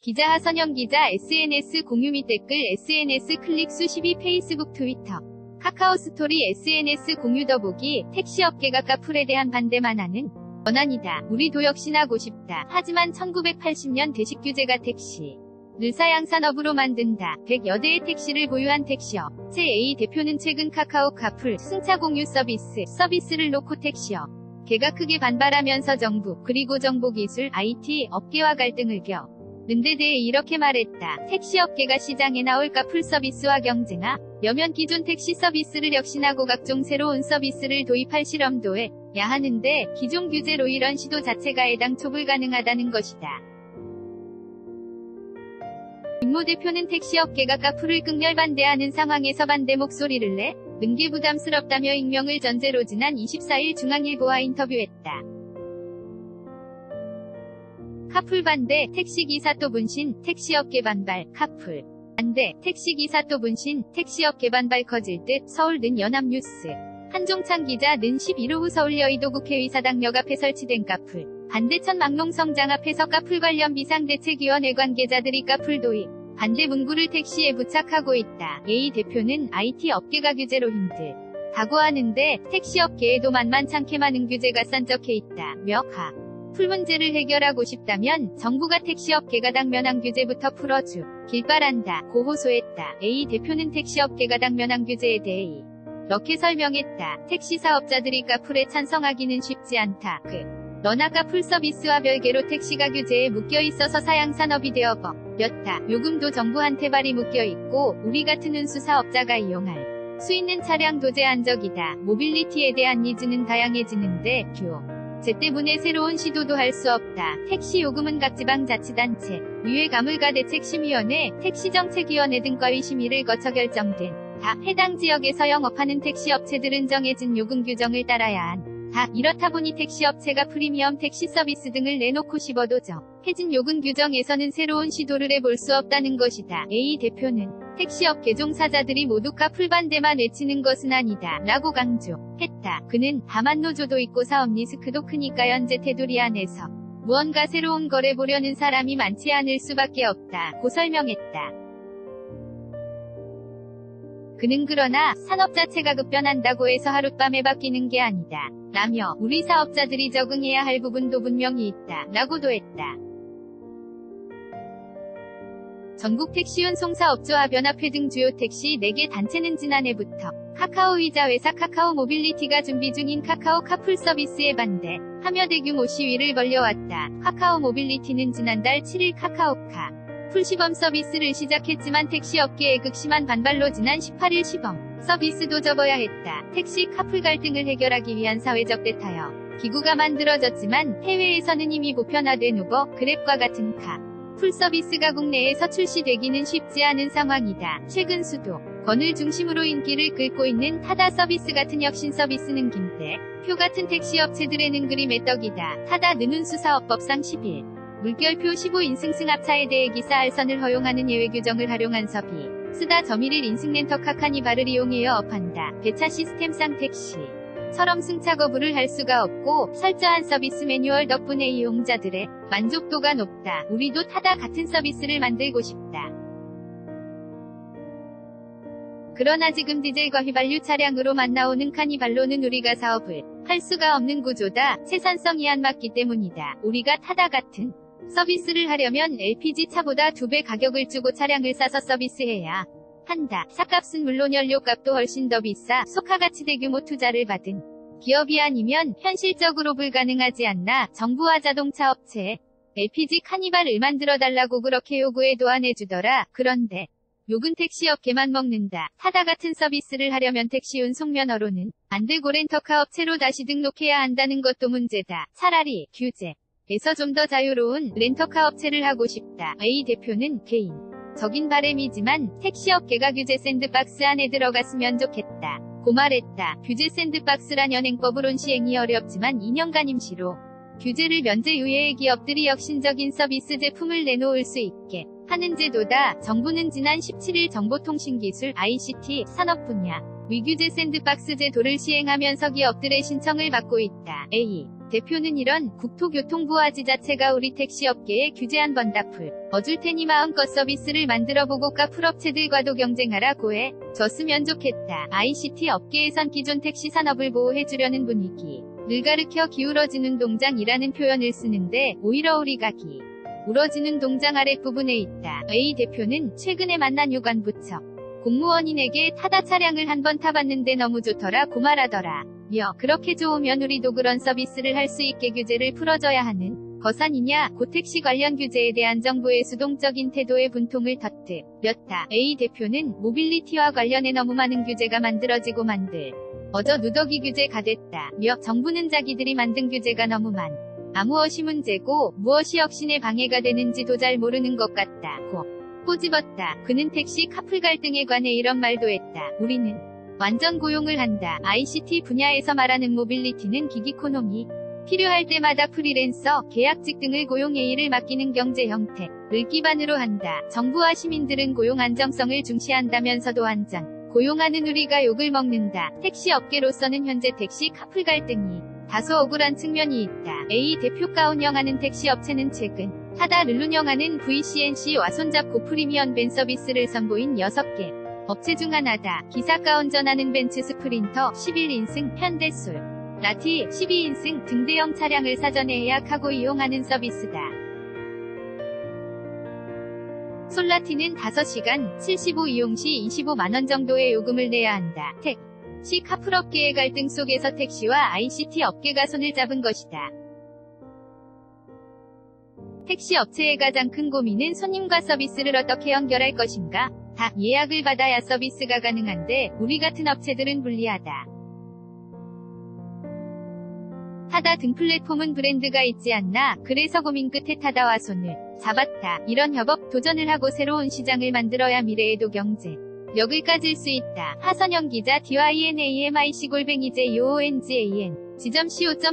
기자 하선영 기자 SNS 공유 및 댓글 SNS 클릭 수 12 페이스북 트위터 카카오 스토리 SNS 공유 더보기 택시업계가 카풀에 대한 반대만 하는 원안이다. 우리도 역시나 하고 싶다. 하지만 1980년 대식 규제가 택시를 사양산업으로 만든다. 100여 대의 택시를 보유한 택시업 제 A 대표는 최근 카카오 카풀 승차 공유 서비스를 놓고 택시업 계가 크게 반발하면서 정부 그리고 정보기술 IT 업계와 갈등을 겪는데 대해 이렇게 말했다. 택시업계가 시장에 나올 카풀 서비스와 경쟁하려면 기존 택시 서비스를 혁신하고 각종 새로운 서비스를 도입할 실험도 해야 하는데 기존 규제로 이런 시도 자체가 애당초 불가능하다는 것이다. 김모 대표는 택시업계가 카풀을 극렬 반대하는 상황에서 반대 목소리를 내는 게 부담스럽다며 익명을 전제로 지난 24일 중앙일보와 인터뷰했다. 카풀 반대, 택시기사 또 분신, 택시업계 반발, 카풀 반대, 택시기사 또 분신, 택시업계 반발 커질 듯, 서울는 연합뉴스. 한종찬 기자는 11일 오후 서울 여의도 국회의사당역 앞에 설치된 카풀 반대천 막농성장 앞에서 카풀 관련 비상대책위원회 관계자들이 카풀 도입 반대 문구를 택시에 부착하고 있다. A 대표는 IT 업계가 규제로 힘들다고 하는데 택시업계에도 만만찮게 많은 규제가 산적해 있다며 카풀 문제를 해결하고 싶다면 정부가 택시업계가 당면한 규제부터 풀어주길 바란다 고 호소했다. A 대표는 택시업계가 당면한 규제에 대해 이렇게 설명했다. 택시 사업자들이 카풀에 찬성하기는 쉽지 않다. 너나 카풀 서비스와 별개로 택시가 규제에 묶여있어서 사양산업이 되어버렸다. 요금도 정부한테 발이 묶여있고 우리 같은 운수 사업자가 이용할 수 있는 차량도 제한적이다. 모빌리티에 대한 니즈는 다양해지는데 규제 때문에 새로운 시도도 할 수 없다. 택시 요금은 각 지방자치단체, 유해가물가대책심의원회, 택시정책위원회 등과의 심의를 거쳐 결정된 다 해당 지역에서 영업하는 택시업체들은 정해진 요금 규정을 따라야 한다. 이렇다 보니 택시업체가 프리미엄 택시 서비스 등을 내놓고 씹어도 정해진 요금 규정에서는 새로운 시도를 해볼 수 없다는 것이다. A 대표는 택시업계 종사자들이 모두 카풀 반대만 외치는 것은 아니다 라고 강조했다. 그는 다만 노조도 있고 사업 리스크도 크니까 현재 테두리 안에서 무언가 새로운 걸 해보려는 사람이 많지 않을 수밖에 없다 고 설명했다. 그는 그러나 산업 자체가 급변한다고 해서 하룻밤에 바뀌는 게 아니다 라며 우리 사업자들이 적응해야 할 부분도 분명히 있다 라고도 했다. 전국 택시운송사업조합연합회 등 주요 택시 4개 단체는 지난해부터 카카오 이자 회사 카카오 모빌리티가 준비 중인 카카오 카풀 서비스에 반대하며 대규모 시위를 벌여왔다. 카카오 모빌리티는 지난달 7일 카카오카 풀시범 서비스를 시작했지만 택시업계의 극심한 반발로 지난 18일 시범 서비스도 접어야 했다. 택시 카풀 갈등을 해결하기 위한 사회적 대타협 기구가 만들어졌지만 해외에서는 이미 보편화된 우버, 그랩과 같은 카풀 서비스가 국내에서 출시되기는 쉽지 않은 상황이다. 최근 수도권을 중심으로 인기를 끌고 있는 타다 서비스 같은 혁신 서비스는 김대표 같은 택시업체들에는 그림의 떡이다. 타다는 운수사업법상 11. 물결표 15인승 승합차에 대해 기사 알선을 허용하는 예외 규정을 활용한 쓰다 점일일 인승 렌터카 카니발을 이용하여 업한다. 배차 시스템상 택시처럼 승차 거부를 할 수가 없고 철저한 서비스 매뉴얼 덕분에 이용자들의 만족도가 높다. 우리도 타다 같은 서비스를 만들고 싶다. 그러나 지금 디젤과 휘발유 차량으로만 나오는 카니발로는 우리가 사업을 할 수가 없는 구조다. 생산성이 안 맞기 때문이다. 우리가 타다 같은 서비스를 하려면 LPG차보다 2배 가격을 주고 차량을 싸서 서비스해야 한다. 차값은 물론 연료값도 훨씬 더 비싸 속하같이 대규모 투자를 받은 기업이 아니면 현실적으로 불가능하지 않나. 정부와 자동차 업체에 LPG 카니발을 만들어달라고 그렇게 요구해도 안 해주더라. 그런데 욕은 택시업계만 먹는다. 타다 같은 서비스를 하려면 택시 운송면허로는 안 되고 렌터카 업체로 다시 등록해야 한다는 것도 문제다. 차라리 규제에서 좀 더 자유로운 렌터카 업체를 하고 싶다. A 대표는 개인적인 바람이지만 택시업계가 규제 샌드박스 안에 들어갔으면 좋겠다 고 말했다. 규제 샌드박스란 현행법으론 시행이 어렵지만 2년간 임시로 규제를 면제유예의 기업들이 혁신적인 서비스 제품을 내놓을 수 있게 하는 제도다. 정부는 지난 17일 정보통신기술 ICT 산업 분야 위규제 샌드박스 제도를 시행하면서 기업들의 신청을 받고 있다. A 대표는 이런 국토교통부와 지자체가 우리 택시업계에 규제 한 번 다 어줄 테니 마음껏 서비스를 만들어보고 카풀업체들과도 경쟁하라고 해. 줬으면 좋겠다. ICT 업계에선 기존 택시 산업을 보호해주려는 분위기를 가르쳐 기울어지는 동장이라는 표현을 쓰는데 오히려 우리가 기울어지는 동장 아랫부분에 있다. A 대표는 최근에 만난 유관부처 공무원인에게 타다 차량을 한번 타봤는데 너무 좋더라고 말하더라. 그렇게 좋으면 우리도 그런 서비스를 할 수 있게 규제를 풀어줘야 하는 것아니냐. 고택시 관련 규제에 대한 정부의 수동적인 태도에 분통을 터뜨렸다. A 대표는 모빌리티와 관련해 너무 많은 규제가 만들어지고 어저 누더기 규제가 됐다. 정부는 자기들이 만든 규제가 너무 무엇이 문제고 무엇이 혁신에 방해가 되는지도 잘 모르는 것 같다고 꼬집었다. 그는 택시 카풀 갈등에 관해 이런 말도 했다. 우리는 완전 고용을 한다. ICT 분야에서 말하는 모빌리티는 기기코노미. 필요할 때마다 프리랜서, 계약직 등을 고용 A를 맡기는 경제 형태를 기반으로 한다. 정부와 시민들은 고용 안정성을 중시한다면서도 안전 고용하는 우리가 욕을 먹는다. 택시 업계로서는 현재 택시 카풀 갈등이 다소 억울한 측면이 있다. A 대표가 운영하는 택시 업체는 최근 타다를 운영하는 VCNC와 손잡고 프리미엄 밴 서비스를 선보인 6개 업체 중 하나다. 기사가 운전하는 벤츠 스프린터 11인승, 현대솔, 라티 12인승 등 대형 차량을 사전에 예약하고 이용하는 서비스다. 솔라티는 5시간 75 이용 시 25만원 정도의 요금을 내야 한다. 택시 카풀 업계의 갈등 속에서 택시와 ICT 업계가 손을 잡은 것이다. 택시 업체의 가장 큰 고민은 손님과 서비스를 어떻게 연결할 것인가. 다 예약을 받아야 서비스가 가능한데 우리 같은 업체들은 불리하다. 타다 등 플랫폼은 브랜드가 있지 않나. 그래서 고민 끝에 타다와 손을 잡았다. 이런 협업 도전을 하고 새로운 시장을 만들어야 미래에도 경쟁력을 가질 수 있다. 하선영 기자 DYNAMIC _JOONGAN 지점 co.kr